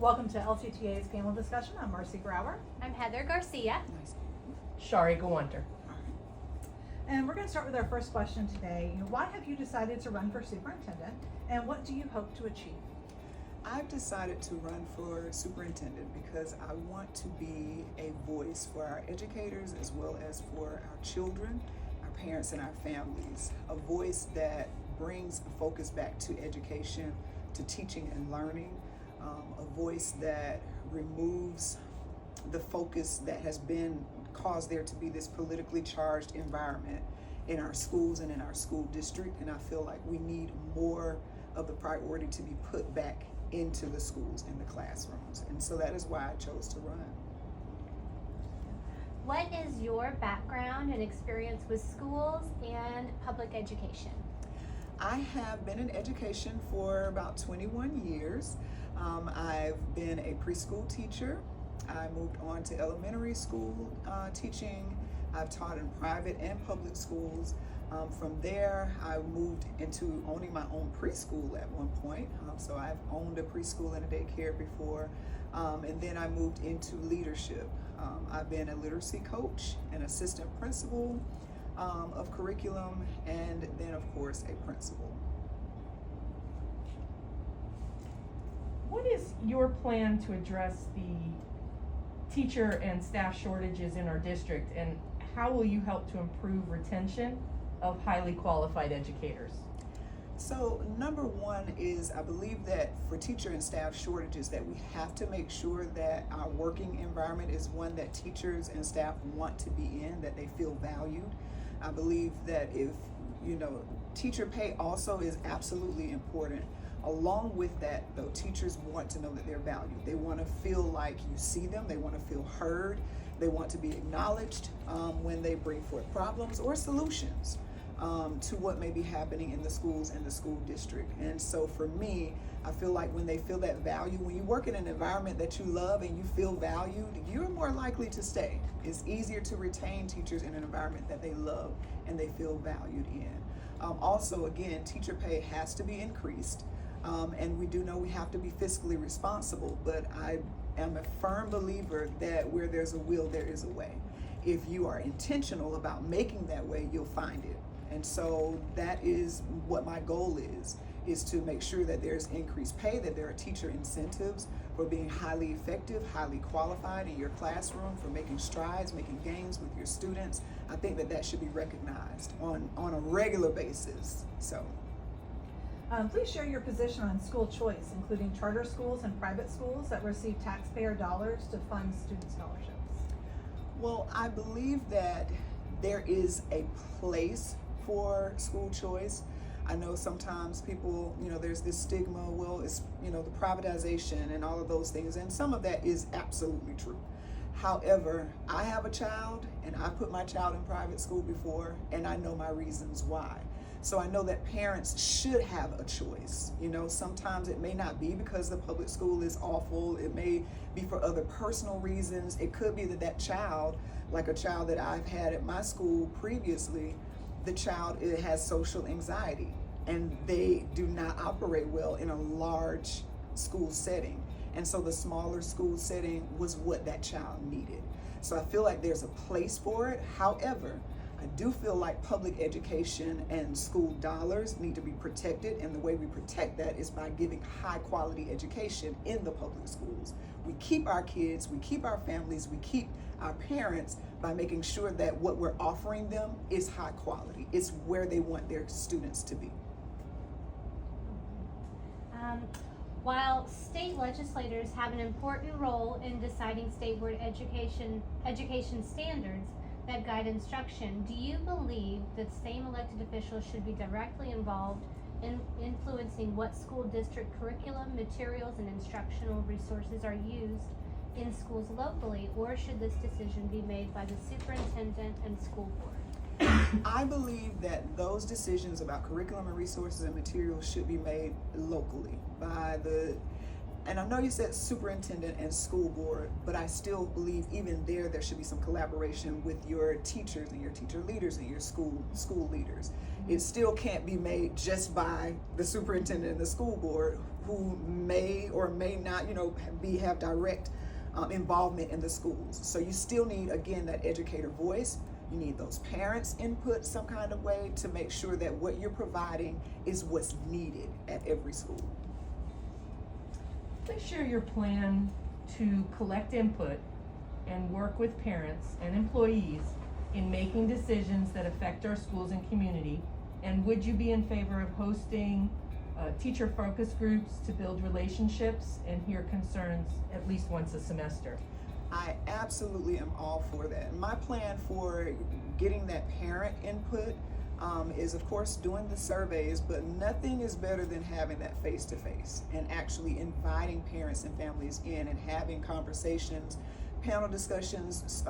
Welcome to LCTA's panel discussion. I'm Marcy Brower. I'm Heather Garcia. Shari Gawunter. And we're going to start with our first question today. Why have you decided to run for superintendent, and what do you hope to achieve? I've decided to run for superintendent because I want to be a voice for our educators as well as for our children, our parents, and our families. A voice that brings a focus back to education, to teaching and learning. A voice that removes the focus that has been caused there to be this politically charged environment in our schools and in our school district. And I feel like we need more of the priority to be put back into the schools and the classrooms. And so that is why I chose to run. What is your background and experience with schools and public education? I have been in education for about 21 years. I've been a preschool teacher. I moved on to elementary school teaching. I've taught in private and public schools. From there, I moved into owning my own preschool at one point. So I've owned a preschool and a daycare before. And then I moved into leadership. I've been a literacy coach, an assistant principal of curriculum, and then of course a principal. What is your plan to address the teacher and staff shortages in our district, and how will you help to improve retention of highly qualified educators? So number one is, I believe that for teacher and staff shortages, that we have to make sure that our working environment is one that teachers and staff want to be in, that they feel valued. I believe that if, teacher pay also is absolutely important. Along with that, though, teachers want to know that they're valued. They want to feel like you see them. They want to feel heard. They want to be acknowledged when they bring forth problems or solutions to what may be happening in the schools and the school district. And so for me, I feel like when they feel that value, when you work in an environment that you love and you feel valued, you're more likely to stay. It's easier to retain teachers in an environment that they love and they feel valued in. Also, again, teacher pay has to be increased. And we do know we have to be fiscally responsible, but I am a firm believer that where there's a will, there is a way. If you are intentional about making that way, you'll find it. And so that is what my goal is to make sure that there's increased pay, that there are teacher incentives for being highly effective, highly qualified in your classroom, for making strides, making gains with your students. I think that should be recognized on a regular basis. So. Please share your position on school choice, including charter schools and private schools that receive taxpayer dollars to fund student scholarships. Well, I believe that there is a place for school choice. I know sometimes people, there's this stigma, well, it's, the privatization and all of those things, and some of that is absolutely true. However, I have a child, and I put my child in private school before, and I know my reasons why. So I know that parents should have a choice. Sometimes it may not be because the public school is awful. It may be for other personal reasons. It could be that child, like a child that I've had at my school previously, the child has social anxiety and they do not operate well in a large school setting. And so the smaller school setting was what that child needed. So I feel like there's a place for it. However, I do feel like public education and school dollars need to be protected, and the way we protect that is by giving high quality education in the public schools. We keep our kids, we keep our families, we keep our parents by making sure that what we're offering them is high quality. It's where they want their students to be. While state legislators have an important role in deciding state board education standards that guide instruction, do you believe that same elected officials should be directly involved in influencing what school district curriculum, materials, and instructional resources are used in schools locally, or should this decision be made by the superintendent and school board? I believe that those decisions about curriculum and resources and materials should be made locally by and I know you said superintendent and school board, but I still believe even there should be some collaboration with your teachers and your teacher leaders and your school leaders. It still can't be made just by the superintendent and the school board. who may or may not, have direct involvement in the schools. So you still need, again, that educator voice. You need those parents' input some kind of way to make sure that what you're providing is what's needed at every school. Please share your plan to collect input and work with parents and employees in making decisions that affect our schools and community. And would you be in favor of hosting teacher focus groups to build relationships and hear concerns at least once a semester? I absolutely am all for that. My plan for getting that parent input is, of course, doing the surveys, but nothing is better than having that face-to-face and actually inviting parents and families in and having conversations, panel discussions,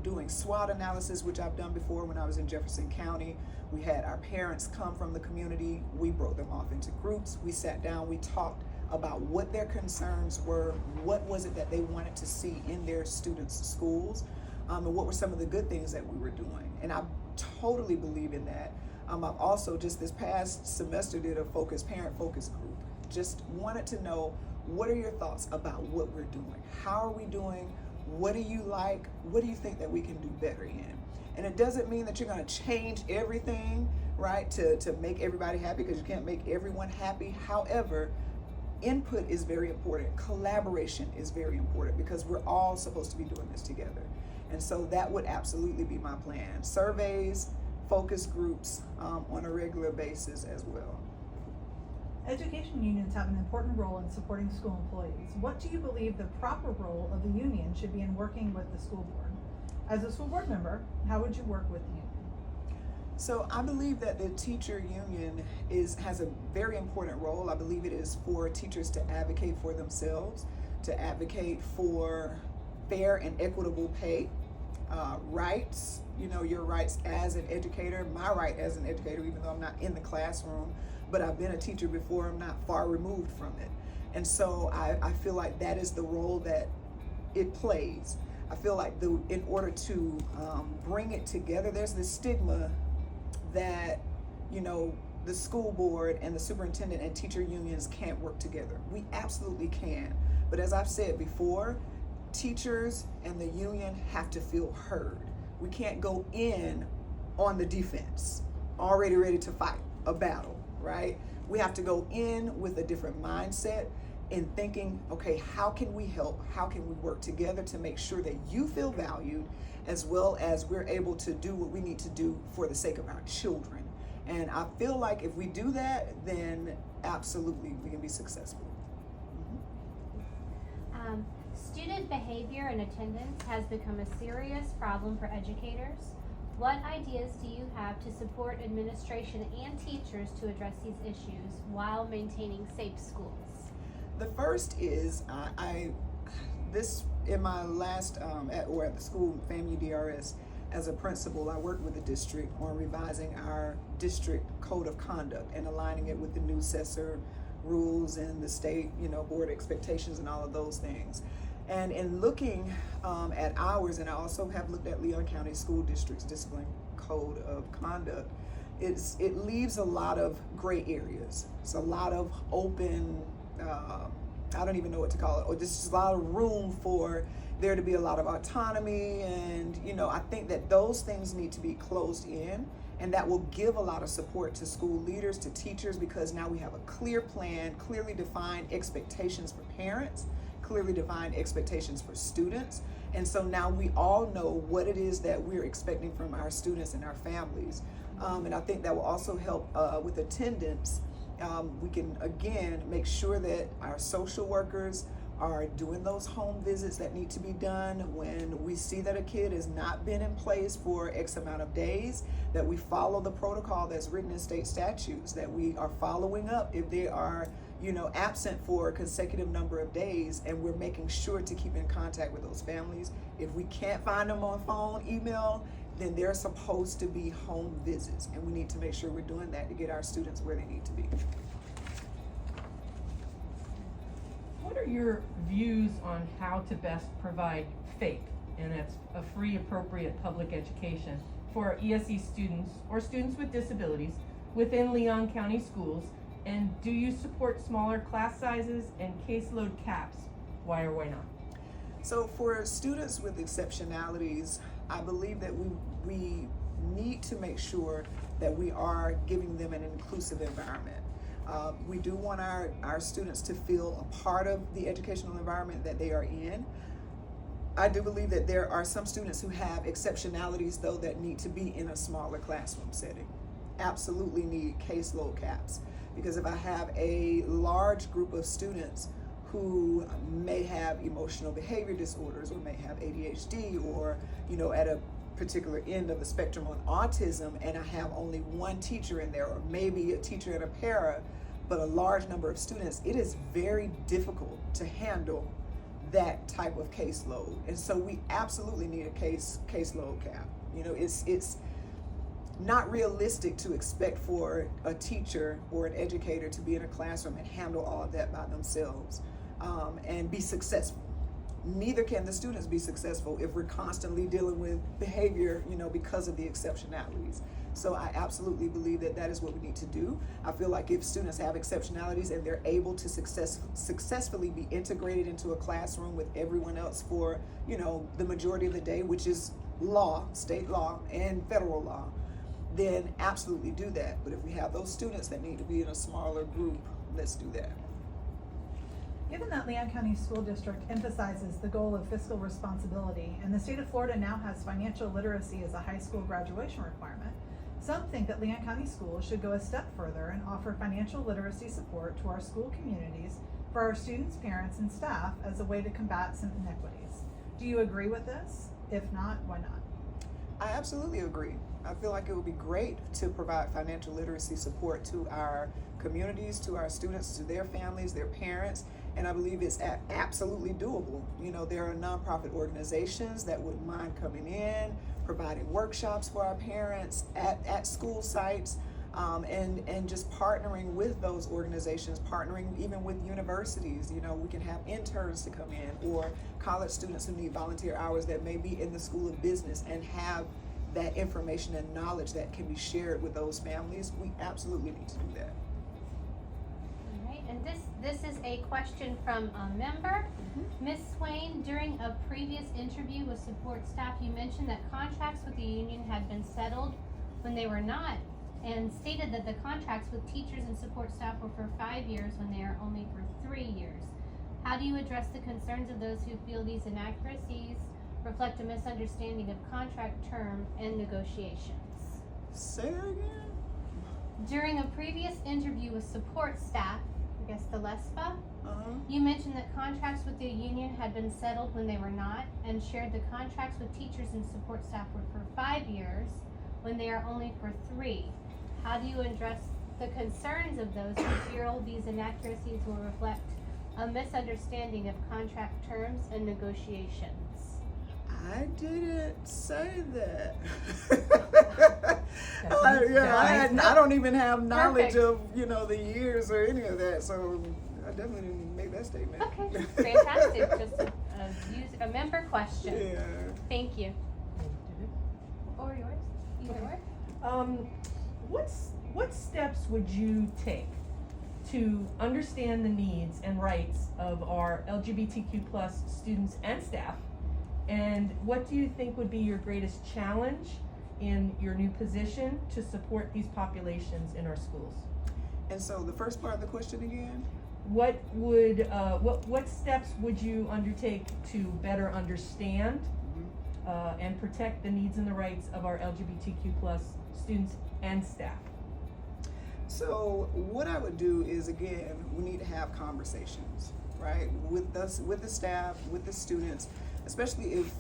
doing SWOT analysis, which I've done before when I was in Jefferson County. We had our parents come from the community. We broke them off into groups. We sat down, we talked about what their concerns were, what was it that they wanted to see in their students' schools, and what were some of the good things that we were doing. And I totally believe in that. I've also just this past semester did a parent focus group. Just wanted to know, what are your thoughts about what we're doing? How are we doing? What do you like? What do you think that we can do better in? And it doesn't mean that you're going to change everything, right, to make everybody happy, because you can't make everyone happy. However, input is very important. Collaboration is very important, because we're all supposed to be doing this together. And so that would absolutely be my plan. Surveys, focus groups on a regular basis as well. Education unions have an important role in supporting school employees. What do you believe the proper role of the union should be in working with the school board? As a school board member, how would you work with the union? So I believe that the teacher union has a very important role. I believe it is for teachers to advocate for themselves, to advocate for fair and equitable pay, rights, your rights as an educator, my right as an educator, even though I'm not in the classroom, but I've been a teacher before, I'm not far removed from it. And so I feel like that is the role that it plays. I feel like in order to bring it together, there's this stigma that, the school board and the superintendent and teacher unions can't work together. We absolutely can. But as I've said before, teachers and the union have to feel heard. We can't go in on the defense, already ready to fight a battle, right? We have to go in with a different mindset in thinking, okay, how can we help? How can we work together to make sure that you feel valued, as well as we're able to do what we need to do for the sake of our children? And I feel like if we do that, then absolutely we can be successful. Student behavior and attendance has become a serious problem for educators. What ideas do you have to support administration and teachers to address these issues while maintaining safe schools? The first is, in my last, at the school, FAMU DRS, as a principal, I worked with the district on revising our district code of conduct and aligning it with the new CESR rules and the state, board expectations and all of those things. And in looking at ours, and I also have looked at Leon County School District's discipline code of conduct, it leaves a lot of gray areas. It's a lot of open, I don't even know what to call it, or just a lot of room for there to be a lot of autonomy. And, I think that those things need to be closed in, and that will give a lot of support to school leaders, to teachers, because now we have a clear plan, clearly defined expectations for parents, clearly defined expectations for students. And so now we all know what it is that we're expecting from our students and our families. And I think that will also help with attendance. We can, again, make sure that our social workers are doing those home visits that need to be done when we see that a kid has not been in place for X amount of days, that we follow the protocol that's written in state statutes, that we are following up if they are, absent for a consecutive number of days, and we're making sure to keep in contact with those families. If we can't find them on phone, email, then they're supposed to be home visits, and we need to make sure we're doing that to get our students where they need to be. What are your views on how to best provide FAPE, and that's a free, appropriate public education, for our ESE students or students with disabilities within Leon County schools, And do you support smaller class sizes and caseload caps? Why or why not? So for students with exceptionalities, I believe that we need to make sure that we are giving them an inclusive environment. We do want our students to feel a part of the educational environment that they are in. I do believe that there are some students who have exceptionalities, though, that need to be in a smaller classroom setting. Absolutely need caseload caps, because if I have a large group of students who may have emotional behavior disorders or may have ADHD or, at a particular end of the spectrum on autism, and I have only one teacher in there, or maybe a teacher and a para, but a large number of students, it is very difficult to handle that type of caseload. And so we absolutely need a caseload cap. It's not realistic to expect for a teacher or an educator to be in a classroom and handle all of that by themselves and be successful. Neither can the students be successful if we're constantly dealing with behavior, because of the exceptionalities. So I absolutely believe that that is what we need to do. I feel like if students have exceptionalities and they're able to successfully be integrated into a classroom with everyone else for, the majority of the day, which is law, state law and federal law, then absolutely do that. But if we have those students that need to be in a smaller group, let's do that. Given that Leon County School District emphasizes the goal of fiscal responsibility, and the state of Florida now has financial literacy as a high school graduation requirement, some think that Leon County Schools should go a step further and offer financial literacy support to our school communities for our students, parents, and staff as a way to combat some inequities. Do you agree with this? If not, why not? I absolutely agree. I feel like it would be great to provide financial literacy support to our communities, to our students, to their families, their parents, and I believe it's absolutely doable. There are nonprofit organizations that wouldn't mind coming in, providing workshops for our parents at school sites, and just partnering with those organizations, partnering even with universities. We can have interns to come in, or college students who need volunteer hours that may be in the School of Business and have that information and knowledge that can be shared with those families. We absolutely need to do that. All right, and this is a question from a member. Ms. Swain, during a previous interview with support staff, you mentioned that contracts with the union had been settled when they were not, and stated that the contracts with teachers and support staff were for 5 years when they are only for 3 years. How do you address the concerns of those who feel these inaccuracies reflect a misunderstanding of contract term and negotiations? Say that again? During a previous interview with support staff, I guess the LESPA, you mentioned that contracts with the union had been settled when they were not, and shared the contracts with teachers and support staff were for 5 years when they are only for 3. How do you address the concerns of those who feel these inaccuracies will reflect a misunderstanding of contract terms and negotiations? I didn't say that. That I don't even have knowledge Perfect. of, the years or any of that, so I definitely didn't make that statement. Okay, fantastic. Just a member question. Yeah. Thank you. Or yours? Either or. What steps would you take to understand the needs and rights of our LGBTQ+ students and staff? And what do you think would be your greatest challenge in your new position to support these populations in our schools? And so the first part of the question again? What steps would you undertake to better understand and protect the needs and the rights of our LGBTQ+ students and staff? So what I would do is, again, we need to have conversations, right? With the staff, with the students, especially if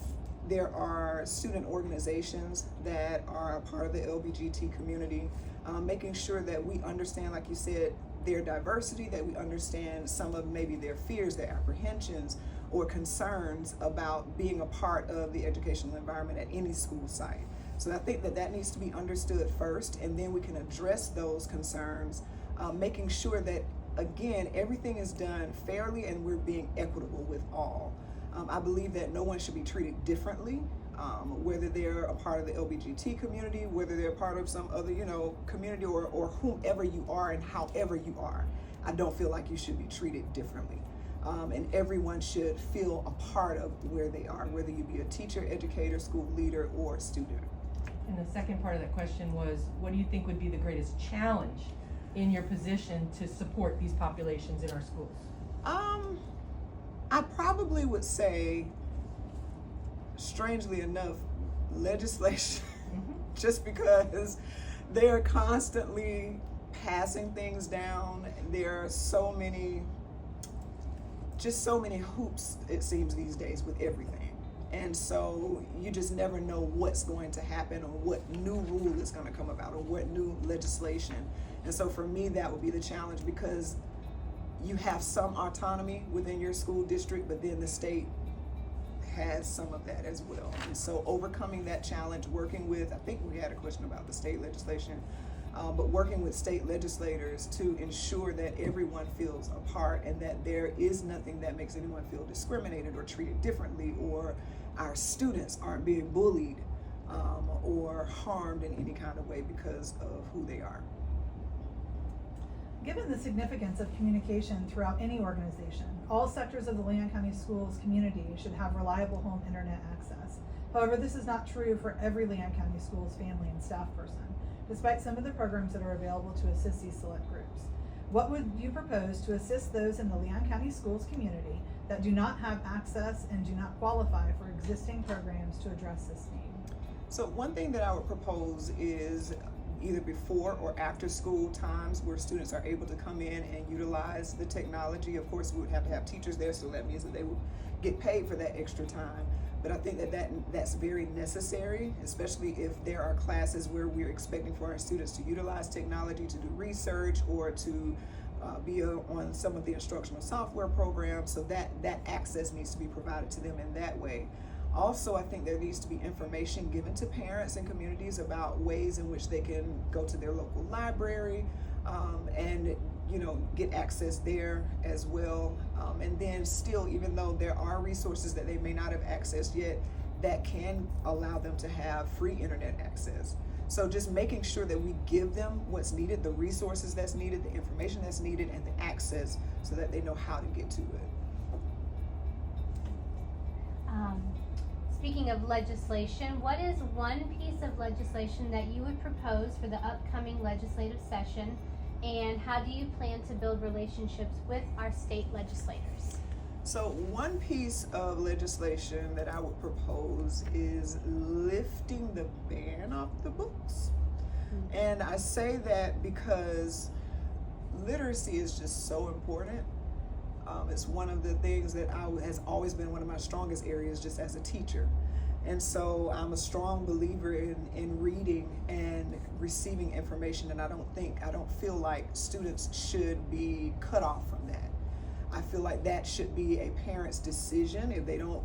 there are student organizations that are a part of the LBGT community, making sure that we understand, like you said, their diversity, that we understand some of maybe their fears, their apprehensions, or concerns about being a part of the educational environment at any school site. So I think that needs to be understood first, and then we can address those concerns, making sure that, again, everything is done fairly and we're being equitable with all. I believe that no one should be treated differently whether they're a part of the LBGT community, whether they're part of some other, community or whomever you are and however you are. I don't feel like you should be treated differently. And everyone should feel a part of where they are, whether you be a teacher, educator, school leader, or student. And the second part of that question was, what do you think would be the greatest challenge in your position to support these populations in our schools? I probably would say, strangely enough, legislation, just because they're constantly passing things down. There are so many hoops, it seems, these days with everything. And so you just never know what's going to happen or what new rule is going to come about or what new legislation. And so for me, that would be the challenge, because you have some autonomy within your school district, but then the state has some of that as well. And so overcoming that challenge, working with, I think we had a question about the state legislation, but working with state legislators to ensure that everyone feels a part and that there is nothing that makes anyone feel discriminated or treated differently, or our students aren't being bullied or harmed in any kind of way because of who they are. Given the significance of communication throughout any organization, all sectors of the Leon County Schools community should have reliable home internet access. However, this is not true for every Leon County Schools family and staff person, despite some of the programs that are available to assist these select groups. What would you propose to assist those in the Leon County Schools community that do not have access and do not qualify for existing programs to address this need? So one thing that I would propose is either before or after school times where students are able to come in and utilize the technology. Of course, we would have to have teachers there, so that means that they would get paid for that extra time. But I think that's very necessary, especially if there are classes where we're expecting for our students to utilize technology to do research or to be on some of the instructional software programs. So that access needs to be provided to them in that way. Also, I think there needs to be information given to parents and communities about ways in which they can go to their local library and get access there as well. And then still, even though there are resources that they may not have accessed yet, that can allow them to have free internet access. So just making sure that we give them what's needed, the resources that's needed, the information that's needed, and the access so that they know how to get to it. Speaking of legislation, what is one piece of legislation that you would propose for the upcoming legislative session, and how do you plan to build relationships with our state legislators? So one piece of legislation that I would propose is lifting the ban off the books. And I say that because literacy is just so important. It's one of the things that has always been one of my strongest areas just as a teacher. And so I'm a strong believer in reading and receiving information, and I don't feel like students should be cut off from that. I feel like that should be a parent's decision. If they don't,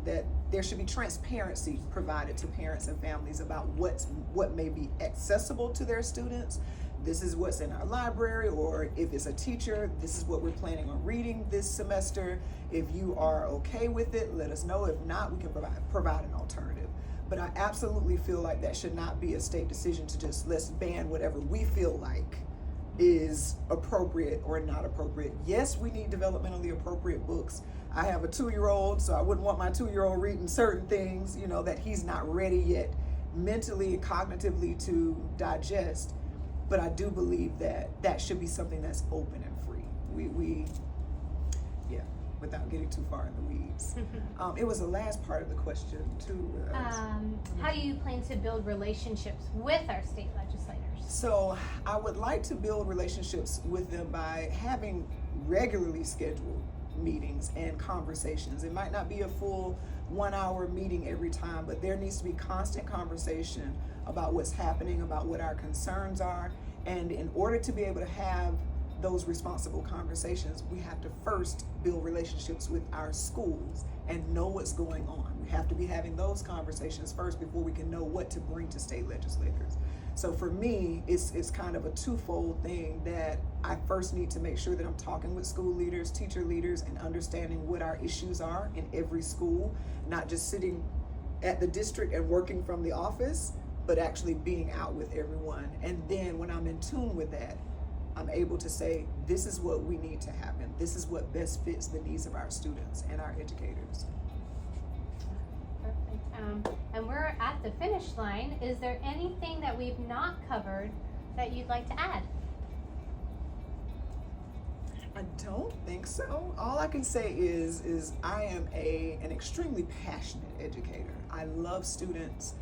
that there should be transparency provided to parents and families about what may be accessible to their students. This is what's in our library, or if it's a teacher, this is what we're planning on reading this semester. If you are okay with it, let us know. If not, we can provide an alternative. But I absolutely feel like that should not be a state decision to just let's ban whatever we feel like is appropriate or not appropriate. Yes, we need developmentally appropriate books. I have a 2-year-old, so I wouldn't want my 2-year-old reading certain things, that he's not ready yet mentally and cognitively to digest. But I do believe that should be something that's open and free. Without getting too far in the weeds. It was the last part of the question too. How do you plan to build relationships with our state legislators? So I would like to build relationships with them by having regularly scheduled meetings and conversations. It might not be a full 1-hour meeting every time, but there needs to be constant conversation about what's happening, about what our concerns are. And in order to be able to have those responsible conversations, we have to first build relationships with our schools and know what's going on. We have to be having those conversations first before we can know what to bring to state legislators. So for me, it's kind of a twofold thing that I first need to make sure that I'm talking with school leaders, teacher leaders, and understanding what our issues are in every school, not just sitting at the district and working from the office, but actually being out with everyone. And then when I'm in tune with that, I'm able to say, this is what we need to happen. This is what best fits the needs of our students and our educators. Perfect. And we're at the finish line. Is there anything that we've not covered that you'd like to add? I don't think so. All I can say is I am an extremely passionate educator. I love students,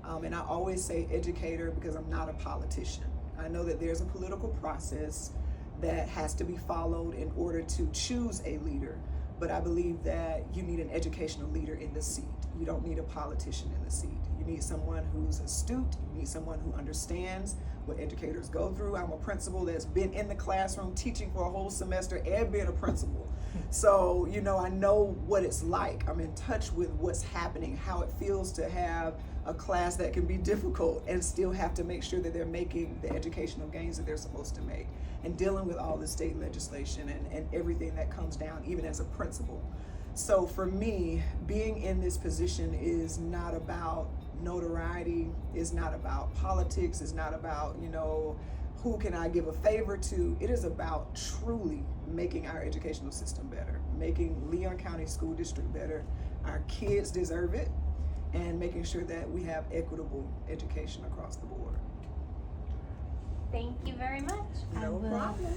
and I always say educator because I'm not a politician. I know that there's a political process that has to be followed in order to choose a leader, but I believe that you need an educational leader in the seat. You don't need a politician in the seat. You need someone who's astute. You need someone who understands what educators go through. I'm a principal that's been in the classroom teaching for a whole semester and being a principal. So, you know, I know what it's like. I'm in touch with what's happening, how it feels to have a class that can be difficult and still have to make sure that they're making the educational gains that they're supposed to make, and dealing with all the state legislation and everything that comes down, even as a principal. So for me, being in this position is not about notoriety, is not about politics, is not about, you know, who can I give a favor to. It is about truly making our educational system better, making Leon County School District better. Our kids deserve it, and making sure that we have equitable education across the board. Thank you very much. No problem.